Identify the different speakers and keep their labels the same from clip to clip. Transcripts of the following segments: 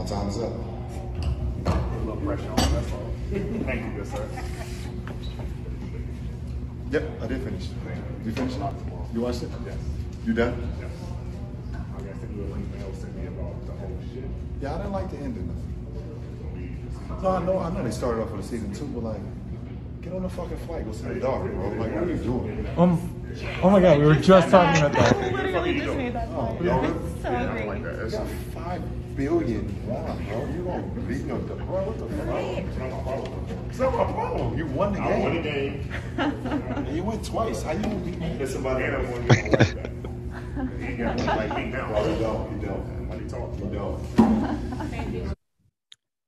Speaker 1: My time is up.
Speaker 2: Put a little pressure on, that's all. Thank you, good sir.
Speaker 1: Yep, I did finish. You finished it? You watched it?
Speaker 2: Yes.
Speaker 1: You done?
Speaker 2: Yes. I guess if you would email send me about the whole shit.
Speaker 1: Yeah, I didn't like the ending. No, I know they started off with a season 2, but like, get on the fucking flight, go see your daughter, bro. Like, what are you doing?
Speaker 3: Oh my God, we were just talking about that.
Speaker 4: I literally just made that point.
Speaker 1: Really?
Speaker 4: So angry.
Speaker 1: That's a $5 billion, bro. You gonna beat your daughter? Bro, what the fuck?
Speaker 2: It's not my problem.
Speaker 1: It's not my problem. You won the
Speaker 2: I
Speaker 1: game.
Speaker 2: won the game.
Speaker 1: And you went twice. How you gonna beat me?
Speaker 2: There's somebody else want to get my wife back. He ain't got one like me now.
Speaker 1: Bro, you don't.
Speaker 2: Somebody talk.
Speaker 1: You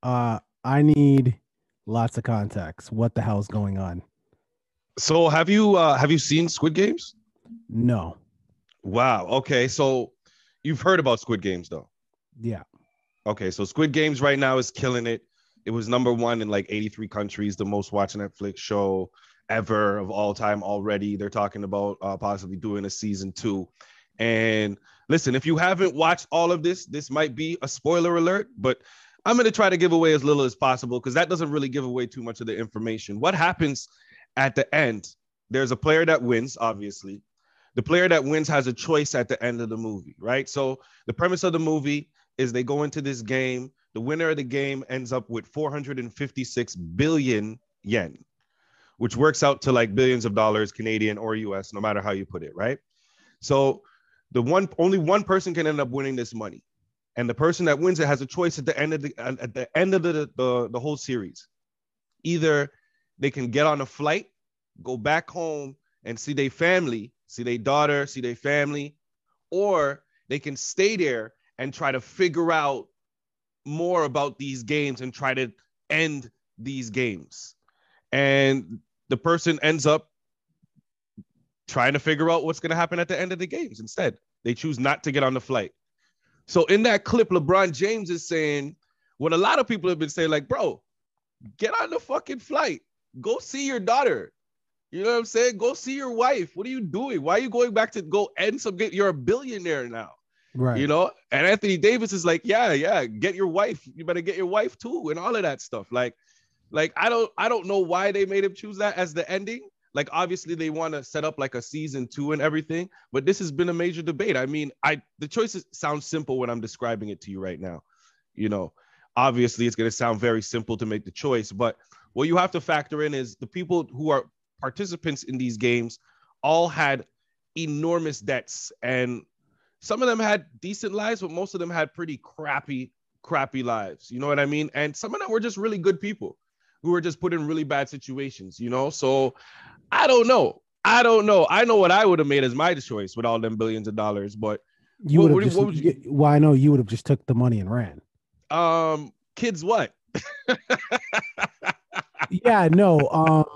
Speaker 1: don't.
Speaker 3: I need lots of context. What the hell's going on?
Speaker 5: So have you seen Squid Games?
Speaker 3: No.
Speaker 5: Wow. Okay. So you've heard about Squid Games though.
Speaker 3: Yeah.
Speaker 5: Okay. So Squid Games right now is killing it. It was #1 in like 83 countries, the most watched Netflix show ever of all time already. They're talking about possibly doing a season 2. And listen, if you haven't watched all of this, this might be a spoiler alert, but I'm going to try to give away as little as possible because that doesn't really give away too much of the information. What happens at the end? There's a player that wins, obviously. The player that wins has a choice at the end of the movie, right? So the premise of the movie is they go into this game. The winner of the game ends up with 456 billion yen, which works out to like billions of dollars, Canadian or US, no matter how you put it, right? So only one person can end up winning this money. And the person that wins it has a choice at the end of the whole series. Either they can get on a flight, go back home and see their family, see their daughter, see their family, or they can stay there and try to figure out more about these games and try to end these games. And the person ends up trying to figure out what's going to happen at the end of the games. Instead, they choose not to get on the flight. So in that clip, LeBron James is saying what a lot of people have been saying, like, bro, get on the fucking flight. Go see your daughter. You know what I'm saying? Go see your wife. What are you doing? Why are you going back to go end some game? You're a billionaire now.
Speaker 3: Right.
Speaker 5: You know? And Anthony Davis is like, yeah, get your wife. You better get your wife too, and all of that stuff. Like I don't know why they made him choose that as the ending. Like, obviously they want to set up like a season 2 and everything, but this has been a major debate. I mean, the choices sound simple when I'm describing it to you right now. You know, obviously it's going to sound very simple to make the choice, but what you have to factor in is the people who are participants in these games all had enormous debts, and some of them had decent lives, but most of them had pretty crappy lives. You know what I mean? And some of them were just really good people who were just put in really bad situations, you know? So I don't know. I know what I would have made as my choice with all them billions of dollars, but
Speaker 3: Well, I know you would have just took the money and ran.
Speaker 5: Kids, what?
Speaker 3: Yeah, no,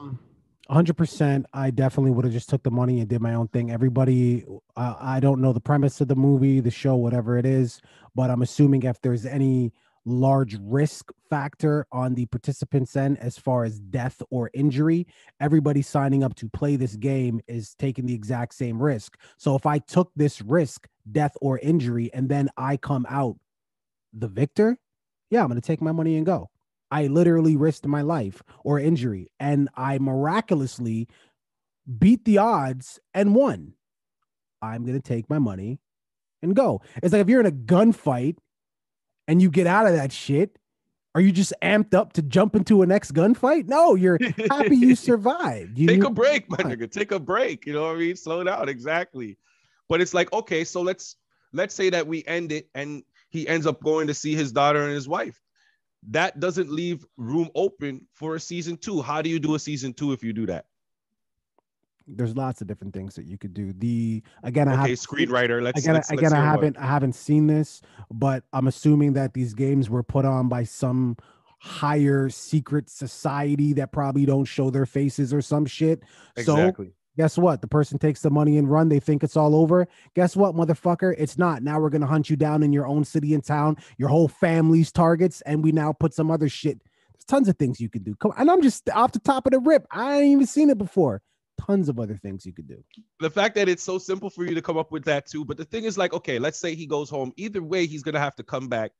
Speaker 3: 100%. I definitely would have just took the money and did my own thing. Everybody, I don't know the premise of the movie, the show, whatever it is, but I'm assuming if there's any large risk factor on the participants' end as far as death or injury, everybody signing up to play this game is taking the exact same risk. So if I took this risk, death or injury, and then I come out the victor, yeah, I'm going to take my money and go. I literally risked my life or injury, and I miraculously beat the odds and won. I'm going to take my money and go. It's like if you're in a gunfight and you get out of that shit, are you just amped up to jump into a next gunfight? No, you're happy you survived.
Speaker 5: Take a break, my nigga. Take a break. You know what I mean? Slow down. Exactly. But it's like, okay, so let's say that we end it and he ends up going to see his daughter and his wife. That doesn't leave room open for a season 2. How do you do a season 2 if you do that?
Speaker 3: There's lots of different things that you could do.
Speaker 5: Screenwriter.
Speaker 3: I haven't seen this, but I'm assuming that these games were put on by some higher secret society that probably don't show their faces or some shit.
Speaker 5: Exactly.
Speaker 3: So guess what? The person takes the money and run. They think it's all over. Guess what, motherfucker? It's not. Now we're gonna hunt you down in your own city and town, your whole family's targets, and we now put some other shit. There's tons of things you could do. Come on, and I'm just off the top of the rip. I ain't even seen it before. Tons of other things you could do.
Speaker 5: The fact that it's so simple for you to come up with that too. But the thing is, like, okay, let's say he goes home. Either way, he's gonna have to come back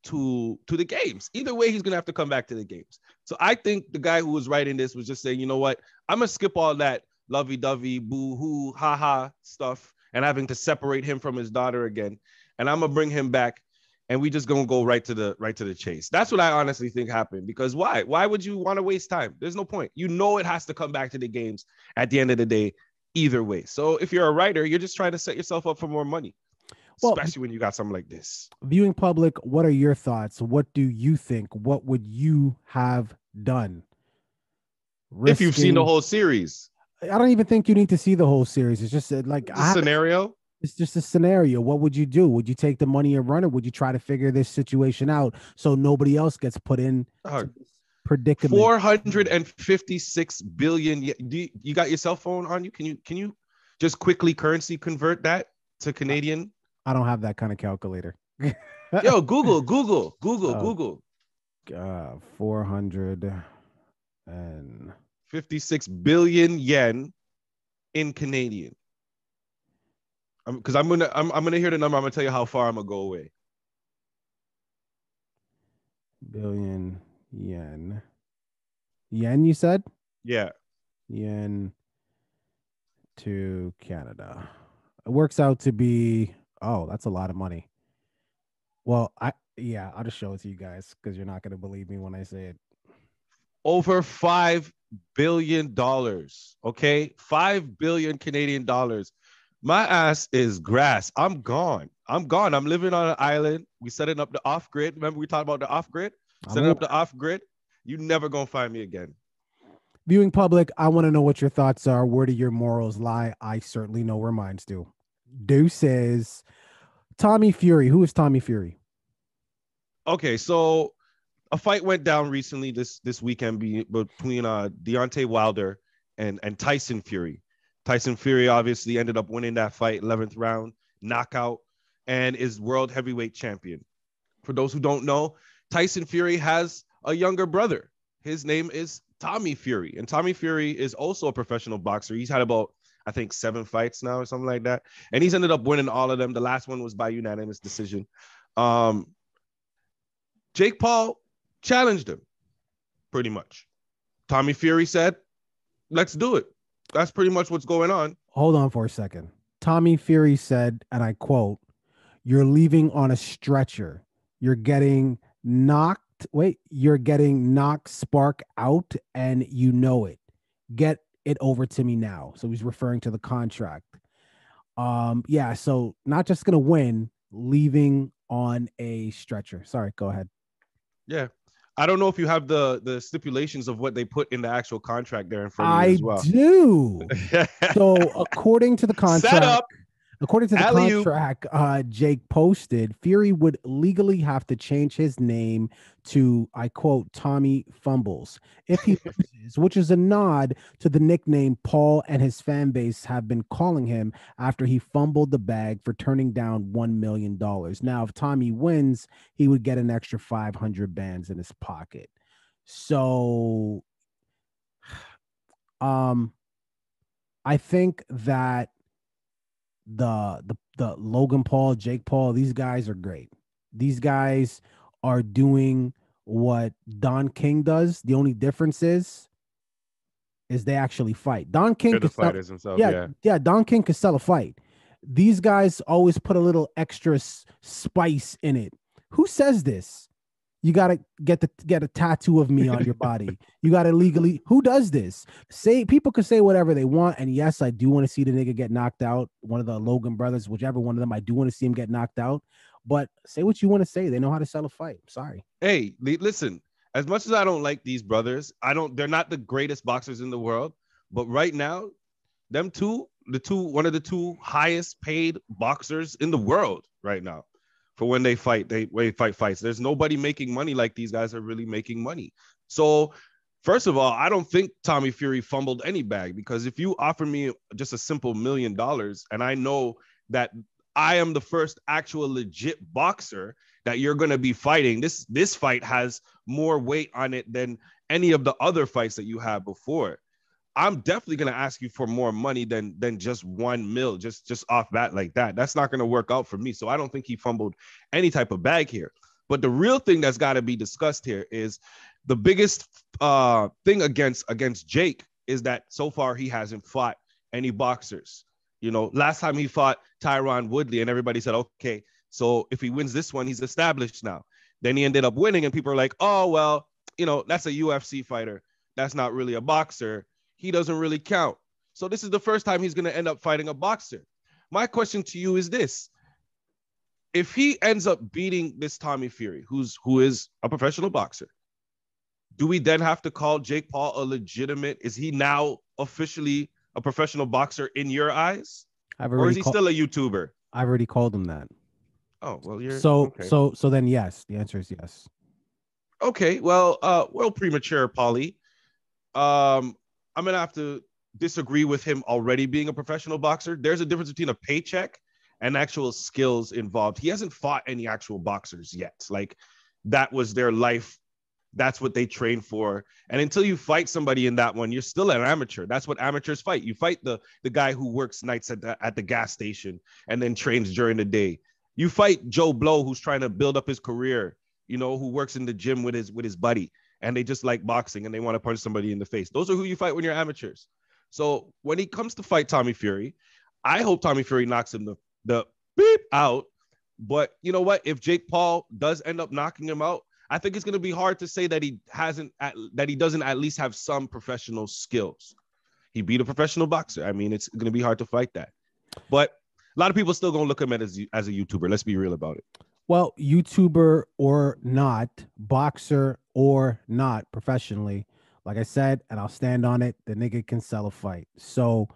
Speaker 5: to the games. Either way, he's gonna have to come back to the games. So I think the guy who was writing this was just saying, you know what, I'm gonna skip all that lovey-dovey, boo-hoo, ha-ha stuff and having to separate him from his daughter again. And I'm gonna bring him back, and we just gonna go right to the chase. That's what I honestly think happened. Because why? Why would you want to waste time? There's no point. You know it has to come back to the games at the end of the day, either way. So if you're a writer, you're just trying to set yourself up for more money. Well, especially when you got something like this.
Speaker 3: Viewing public, what are your thoughts? What do you think? What would you have done?
Speaker 5: If you've seen the whole series.
Speaker 3: I don't even think you need to see the whole series. It's just like
Speaker 5: a scenario.
Speaker 3: It's just a scenario. What would you do? Would you take the money and run it? Would you try to figure this situation out so nobody else gets put in predicament?
Speaker 5: 456 billion. You got your cell phone on you? Can you just quickly currency convert that to Canadian?
Speaker 3: I don't have that kind of calculator.
Speaker 5: Yo, Google. 456 billion yen in Canadian. Because I'm gonna hear the number. I'm gonna tell you how far I'm gonna go away.
Speaker 3: Billion yen. Yen, you said?
Speaker 5: Yeah.
Speaker 3: Yen to Canada. It works out to be, oh, that's a lot of money. Well, I'll just show it to you guys because you're not gonna believe me when I say it.
Speaker 5: Over $5 billion. Okay, 5 billion Canadian dollars. My ass is grass. I'm gone. I'm living on an island. We setting up the off grid. Remember we talked about the off grid? Setting up the off grid. You never gonna find me again.
Speaker 3: Viewing public, I want to know what your thoughts are. Where do your morals lie? I certainly know where mine do. Says Tommy Fury. Who is Tommy Fury?
Speaker 5: Okay, so a fight went down recently this weekend between Deontay Wilder and Tyson Fury. Tyson Fury obviously ended up winning that fight, 11th round, knockout, and is world heavyweight champion. For those who don't know, Tyson Fury has a younger brother. His name is Tommy Fury, and Tommy Fury is also a professional boxer. He's had about, I think, 7 fights now or something like that, and he's ended up winning all of them. The last one was by unanimous decision. Jake Paul challenged him, pretty much. Tommy Fury said, let's do it. That's pretty much what's going on.
Speaker 3: Hold on for a second. Tommy Fury said, and I quote, "You're leaving on a stretcher. You're getting knocked spark out, and you know it. Get it over to me now." So he's referring to the contract. So not just gonna win, leaving on a stretcher. Sorry, go ahead.
Speaker 5: Yeah. I don't know if you have the stipulations of what they put in the actual contract there in front of you as well.
Speaker 3: I do. So according to the contract, Jake posted, Fury would legally have to change his name to, I quote, Tommy Fumbles if he loses, which is a nod to the nickname Paul and his fan base have been calling him after he fumbled the bag for turning down $1 million. Now, if Tommy wins, he would get an extra 500 bands in his pocket. So, I think that the Logan Paul, Jake Paul, these guys are great. These guys are doing what Don King does. The only difference is they actually fight. Don King could
Speaker 5: fighters themselves.
Speaker 3: Yeah. Don King could sell a fight. These guys always put a little extra spice in it. Who says this? You gotta get a tattoo of me on your body. You gotta legally. Who does this? People could say whatever they want, and yes, I do want to see the nigga get knocked out. One of the Logan brothers, whichever one of them, I do want to see him get knocked out. But say what you want to say. They know how to sell a fight. Sorry.
Speaker 5: Hey, listen. As much as I don't like these brothers, they're not the greatest boxers in the world. But right now, them two, one of the two highest paid boxers in the world right now. For when they fight, fights. There's nobody making money like these guys are really making money. So, first of all, I don't think Tommy Fury fumbled any bag, because if you offer me just a simple $1 million and I know that I am the first actual legit boxer that you're going to be fighting, this fight has more weight on it than any of the other fights that you had before. I'm definitely going to ask you for more money than just $1 million, just off that like that. That's not going to work out for me. So I don't think he fumbled any type of bag here. But the real thing that's got to be discussed here is the biggest thing against Jake is that so far he hasn't fought any boxers. You know, last time he fought Tyron Woodley, and everybody said, okay, so if he wins this one, he's established now. Then he ended up winning, and people are like, oh, well, you know, that's a UFC fighter. That's not really a boxer. He doesn't really count. So this is the first time he's going to end up fighting a boxer. My question to you is this. If he ends up beating this Tommy Fury, who is a professional boxer, do we then have to call Jake Paul a legitimate? Is he now officially a professional boxer in your eyes? Or is he still a YouTuber?
Speaker 3: I've already called him that.
Speaker 5: Oh, well, you're
Speaker 3: okay. So then yes, the answer is yes.
Speaker 5: Okay, well, premature, Paulie. I'm gonna have to disagree with him already being a professional boxer. There's a difference between a paycheck and actual skills involved. He hasn't fought any actual boxers yet. Like, that was their life. That's what they train for. And until you fight somebody in that one, you're still an amateur. That's what amateurs fight. You fight the guy who works nights at the gas station and then trains during the day. You fight Joe Blow, who's trying to build up his career, you know, who works in the gym with his buddy, and they just like boxing and they want to punch somebody in the face. Those are who you fight when you're amateurs. So when he comes to fight Tommy Fury, I hope Tommy Fury knocks him the beep out. But you know what? If Jake Paul does end up knocking him out, I think it's going to be hard to say that he doesn't at least have some professional skills. He beat a professional boxer. I mean, it's going to be hard to fight that. But a lot of people still going to look at him as a YouTuber. Let's be real about it.
Speaker 3: Well, YouTuber or not, boxer or not, professionally, like I said, and I'll stand on it, the nigga can sell a fight. So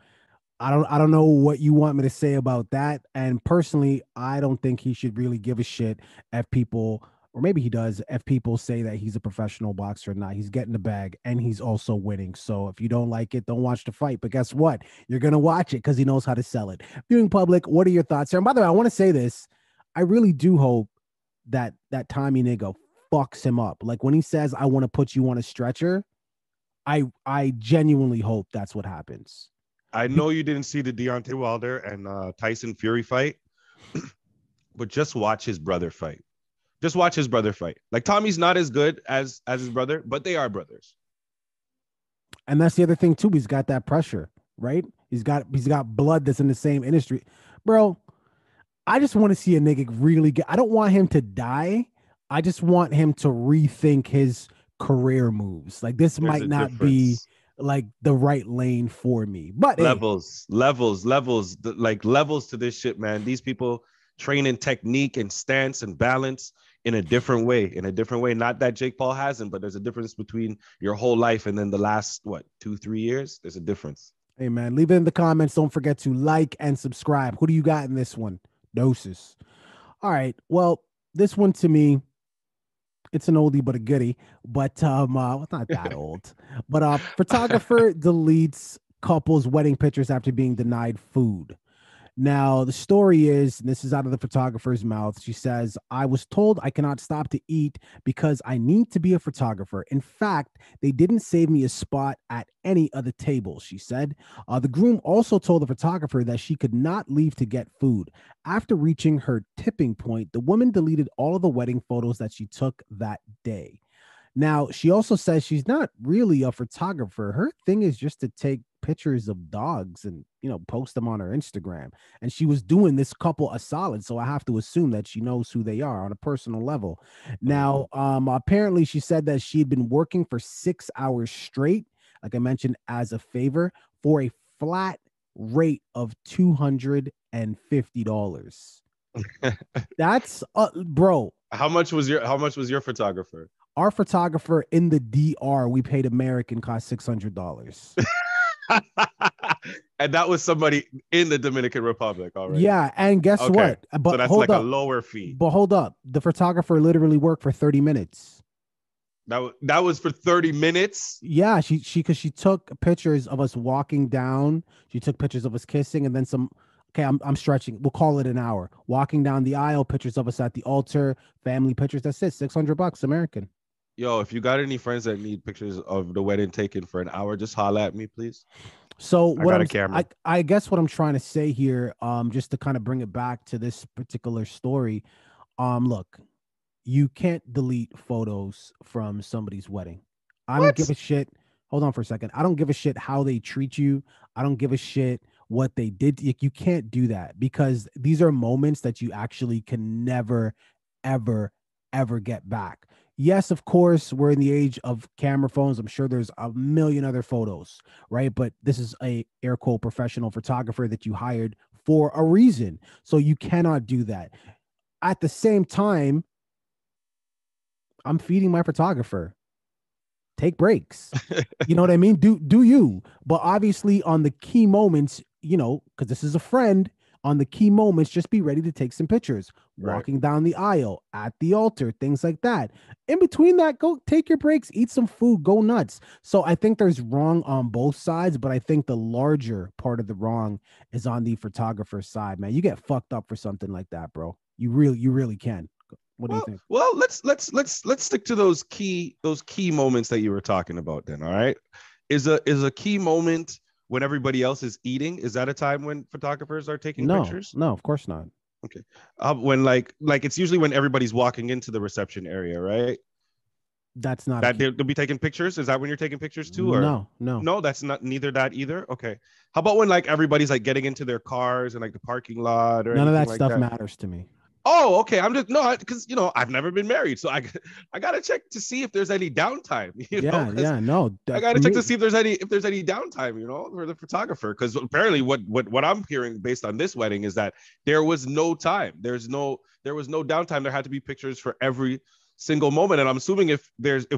Speaker 3: I don't know what you want me to say about that. And personally, I don't think he should really give a shit if people, or maybe he does, if people say that he's a professional boxer or not. He's getting the bag and he's also winning. So if you don't like it, don't watch the fight. But guess what? You're going to watch it because he knows how to sell it. Viewing public, what are your thoughts here? And by the way, I want to say this. I really do hope that Tommy nigga fucks him up. Like when he says, I want to put you on a stretcher, I genuinely hope that's what happens.
Speaker 5: I know you didn't see the Deontay Wilder and Tyson Fury fight, but just watch his brother fight. Just watch his brother fight. Like Tommy's not as good as his brother, but they are brothers.
Speaker 3: And that's the other thing too. He's got that pressure, right? He's got blood that's in the same industry. Bro, I just want to see a nigga really get. I don't want him to die. I just want him to rethink his career moves. Like this might not be like the right lane for me. But
Speaker 5: levels, like levels to this shit, man. These people train in technique and stance and balance in a different way. Not that Jake Paul hasn't, but there's a difference between your whole life and then the last 2-3 years. There's a difference.
Speaker 3: Hey man, leave it in the comments. Don't forget to like and subscribe. Who do you got in this one? Doses. All right. Well, this one to me, it's an oldie but a goodie. But it's not that old. But photographer deletes couple's wedding pictures after being denied food. Now, the story is, and this is out of the photographer's mouth, she says, I was told I cannot stop to eat because I need to be a photographer. In fact, they didn't save me a spot at any of the tables, she said. The groom also told the photographer that she could not leave to get food. After reaching her tipping point, the woman deleted all of the wedding photos that she took that day. Now, she also says she's not really a photographer. Her thing is just to take pictures of dogs and, post them on her Instagram. And she was doing this couple a solid. So I have to assume that she knows who they are on a personal level. Now, apparently she said that she'd been working for 6 hours straight, like I mentioned, as a favor for a flat rate of $250. That's bro.
Speaker 5: How much was your photographer?
Speaker 3: Our photographer in the DR, we paid American, cost $600.
Speaker 5: And that was somebody in the Dominican Republic already.
Speaker 3: Yeah, and guess what? But
Speaker 5: so that's like a lower fee.
Speaker 3: But hold up, the photographer literally worked for 30 minutes.
Speaker 5: That was for 30 minutes.
Speaker 3: Yeah, she took pictures of us walking down. She took pictures of us kissing, and then some. Okay, I'm stretching. We'll call it an hour. Walking down the aisle, pictures of us at the altar, family pictures. That's it. $600 American.
Speaker 5: Yo, if you got any friends that need pictures of the wedding taken for an hour, just holla at me, please.
Speaker 3: So I guess what I'm trying to say here, just to kind of bring it back to this particular story, look, you can't delete photos from somebody's wedding. I don't
Speaker 5: What?
Speaker 3: give a shit. Hold on for a second. I don't give a shit how they treat you. I don't give a shit what they did. You can't do that because these are moments that you actually can never, ever, ever get back. Yes, of course, we're in the age of camera phones. I'm sure there's a million other photos, right? But this is a air quote professional photographer that you hired for a reason. So you cannot do that. At the same time, I'm feeding my photographer. Take breaks. You know what I mean? Do you? But obviously on the key moments, because this is a friend, on the key moments, just be ready to take some pictures.
Speaker 5: Right.
Speaker 3: Walking down the aisle, at the altar, things like that. In between that, go take your breaks, eat some food, go nuts. So I think there's wrong on both sides, but I think the larger part of the wrong is on the photographer's side, man. You get fucked up for something like that, bro. You really can. What do you think?
Speaker 5: Well, let's stick to those key moments that you were talking about then. All right. Is a key moment when everybody else is eating? Is that a time when photographers are taking pictures?
Speaker 3: No, of course not.
Speaker 5: Okay. When like it's usually when everybody's walking into the reception area, right?
Speaker 3: That's not
Speaker 5: that they'll be taking pictures. Is that when you're taking pictures too? Or no, that's not neither that either. Okay. How about when like everybody's like getting into their cars and like the parking lot or
Speaker 3: none of that
Speaker 5: like
Speaker 3: stuff matters to me.
Speaker 5: Oh, okay. I'm just because I've never been married, so I gotta check to see if there's any downtime. I gotta check to see if there's any downtime, for the photographer. Because apparently, what I'm hearing based on this wedding is that there was no time. There was no downtime. There had to be pictures for every single moment. And I'm assuming if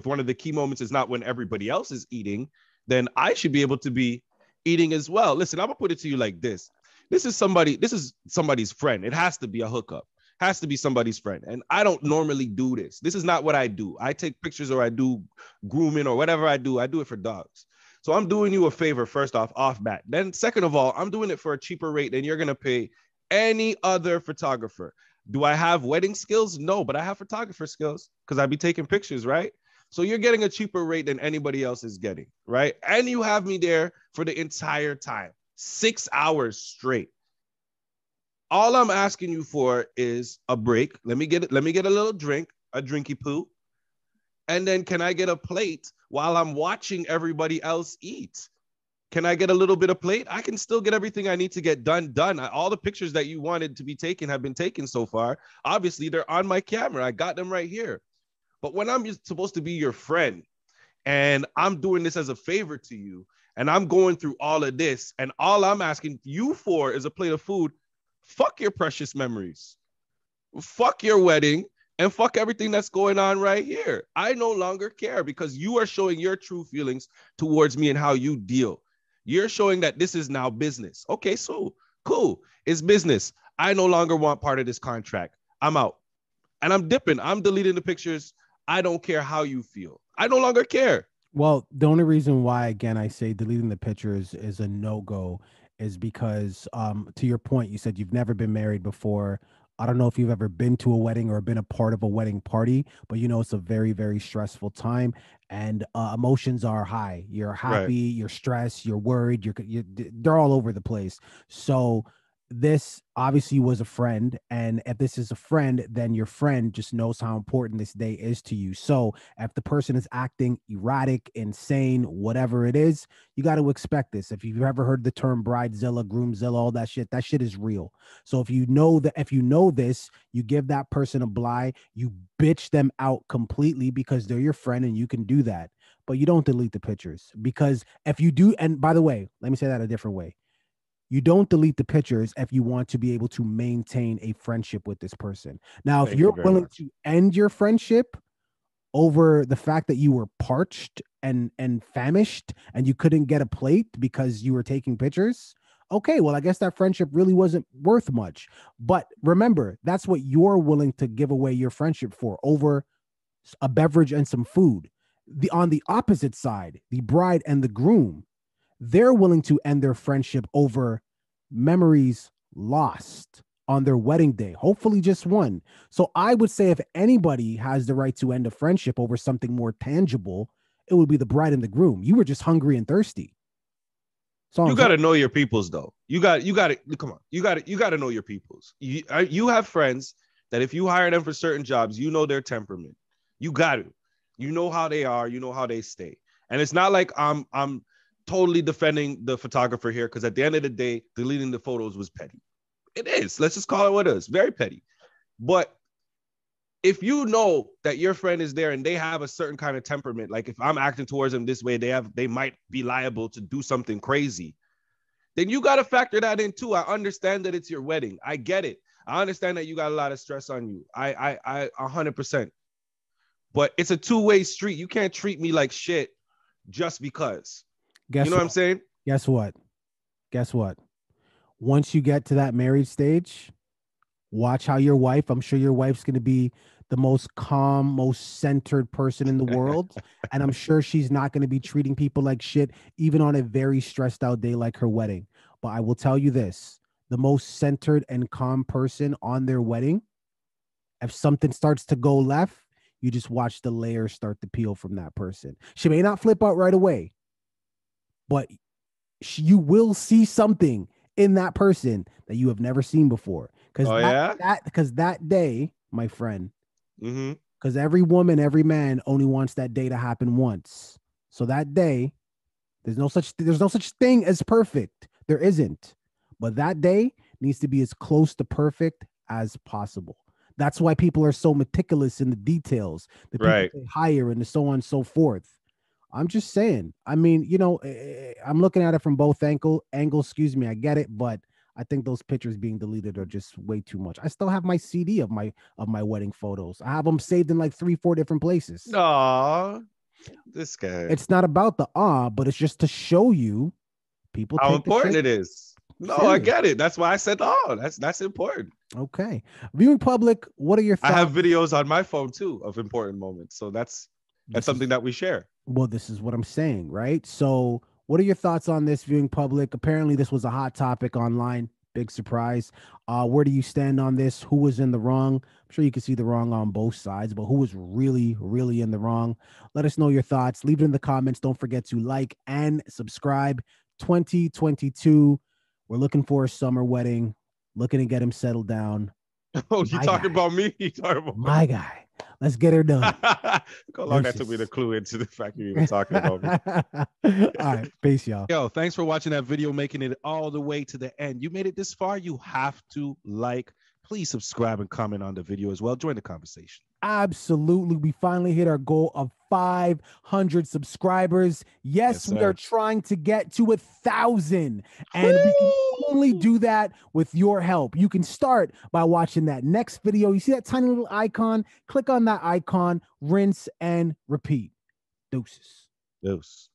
Speaker 5: one of the key moments is not when everybody else is eating, then I should be able to be eating as well. Listen, I'm gonna put it to you like this. This is somebody's friend. It has to be a hookup. Has to be somebody's friend. And I don't normally do this. This is not what I do. I take pictures or I do grooming or whatever I do it for dogs. So I'm doing you a favor, first off bat. Then second of all, I'm doing it for a cheaper rate than you're going to pay any other photographer. Do I have wedding skills? No, but I have photographer skills because I be taking pictures, right? So you're getting a cheaper rate than anybody else is getting, right? And you have me there for the entire time, 6 hours straight. All I'm asking you for is a break. Let me get a little drink, a drinky poo. And then can I get a plate while I'm watching everybody else eat? Can I get a little bit of plate? I can still get everything I need to get done. All the pictures that you wanted to be taken have been taken so far. Obviously, they're on my camera. I got them right here. But when I'm supposed to be your friend and I'm doing this as a favor to you and I'm going through all of this and all I'm asking you for is a plate of food, fuck your precious memories. Fuck your wedding and fuck everything that's going on right here. I no longer care because you are showing your true feelings towards me and how you deal. You're showing that this is now business. Okay, so cool. It's business. I no longer want part of this contract. I'm out. And I'm dipping. I'm deleting the pictures. I don't care how you feel. I no longer care.
Speaker 3: Well, the only reason why, again, I say deleting the pictures is a no-go is because, to your point, you said you've never been married before. I don't know if you've ever been to a wedding or been a part of a wedding party, but it's a very, very stressful time and emotions are high. You're happy, right. You're stressed, you're worried, they're all over the place. So this obviously was a friend, and if this is a friend, then your friend just knows how important this day is to you. So if the person is acting erratic, insane, whatever it is, you got to expect this. If you've ever heard the term bridezilla, groomzilla, all that shit is real. So if you know this, you give that person a bly, you bitch them out completely because they're your friend and you can do that. But you don't delete the pictures, because if you do, and by the way, let me say that a different way. You don't delete the pictures if you want to be able to maintain a friendship with this person. Now, if you're willing to end your friendship over the fact that you were parched and famished and you couldn't get a plate because you were taking pictures, okay, well, I guess that friendship really wasn't worth much. But remember, that's what you're willing to give away your friendship for, over a beverage and some food. On the opposite side, the bride and the groom, they're willing to end their friendship over memories lost on their wedding day, hopefully just one. So I would say if anybody has the right to end a friendship over something more tangible, it would be the bride and the groom. You were just hungry and thirsty. So
Speaker 5: you got to know your peoples, though. You got to come on. You got to know your peoples. You have friends. that if you hire them for certain jobs, you know their temperament. You got to. You know how they are. You know how they stay. And it's not like I'm totally defending the photographer here, because at the end of the day, deleting the photos was petty. It is. Let's just call it what it is. Very petty. But if you know that your friend is there and they have a certain kind of temperament, like if I'm acting towards them this way, they might be liable to do something crazy, then you got to factor that in too. I understand that it's your wedding. I get it. I understand that you got a lot of stress on you. I 100%. But it's a two-way street. You can't treat me like shit just because.
Speaker 3: Guess
Speaker 5: you know what I'm saying?
Speaker 3: Guess what? Guess what? Once you get to that married stage, watch how your wife, I'm sure your wife's going to be the most calm, most centered person in the world. And I'm sure she's not going to be treating people like shit, even on a very stressed out day like her wedding. But I will tell you this, the most centered and calm person on their wedding, if something starts to go left, you just watch the layers start to peel from that person. She may not flip out right away, but you will see something in that person that you have never seen before. Because that day, my friend, because every woman, every man only wants that day to happen once. So that day, there's no such thing as perfect. There isn't. But that day needs to be as close to perfect as possible. That's why people are so meticulous in the details. The people they hire and so on and so forth. I'm just saying. I mean, you know, I'm looking at it from both angles. Excuse me, I get it, but I think those pictures being deleted are just way too much. I still have my CD of my wedding photos. I have them saved in like 3-4 different places.
Speaker 5: Aw, this guy.
Speaker 3: It's not about the but it's just to show you people
Speaker 5: how important it is. No, serious. I get it. That's why I said, that's important.
Speaker 3: Okay. Viewing public, what are your thoughts?
Speaker 5: I have videos on my phone too of important moments. So that's something that we share.
Speaker 3: Well, this is what I'm saying, right? So what are your thoughts on this, viewing public? Apparently this was a hot topic online. Big surprise. Where do you stand on this? Who was in the wrong? I'm sure you can see the wrong on both sides, but who was really, really in the wrong? Let us know your thoughts. Leave it in the comments. Don't forget to like and subscribe. 2022. We're looking for a summer wedding. Looking to get him settled down.
Speaker 5: Oh, you talking about me? You talking about
Speaker 3: my guy? Let's get her done.
Speaker 5: How long that took me to clue into the fact you're even talking about me.
Speaker 3: All right, peace, y'all.
Speaker 5: Yo, thanks for watching that video, making it all the way to the end. You made it this far, you have to like. Please subscribe and comment on the video as well. Join the conversation.
Speaker 3: Absolutely. We finally hit our goal of 500 subscribers. Yes, we are trying to get to 1,000. And we can only do that with your help. You can start by watching that next video. You see that tiny little icon? Click on that icon, rinse and repeat. Deuces.
Speaker 5: Deuce.